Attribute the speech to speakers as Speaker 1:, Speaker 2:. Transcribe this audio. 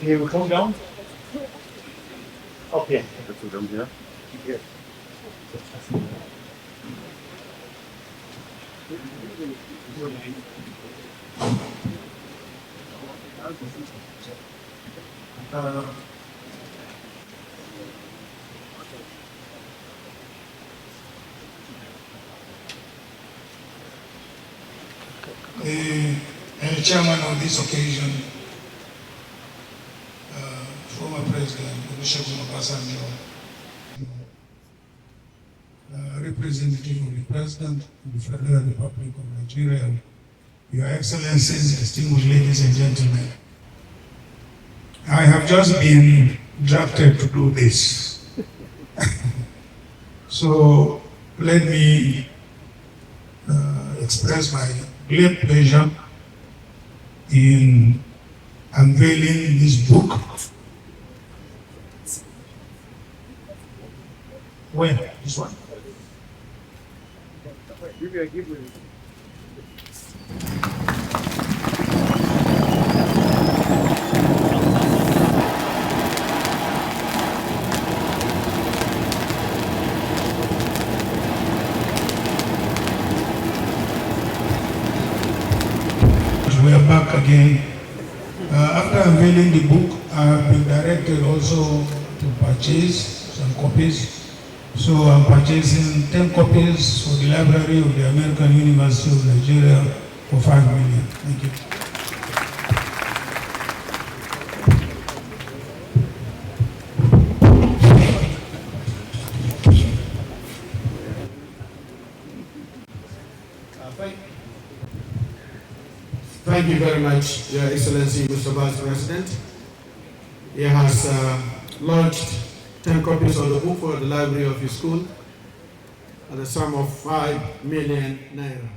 Speaker 1: Here we come down. Okay. Here.
Speaker 2: The chairman of this occasion, former President Olusegun Obasanjo, representative of the President of the Federal Republic of Nigeria, Your Excellencies, distinguished ladies and gentlemen, I have just been drafted to do this. So let me express my great pleasure in unveiling this book. When? This one? We are back again. After unveiling the book, I have been directed also to purchase some copies. So I'm purchasing 10 copies for the library of the American University of Nigeria for 5 million. Thank you.
Speaker 3: Thank you very much, Your Excellency, Mr. Vice President. He has launched 10 copies of the book for the library of his school at a sum of 5 million naira.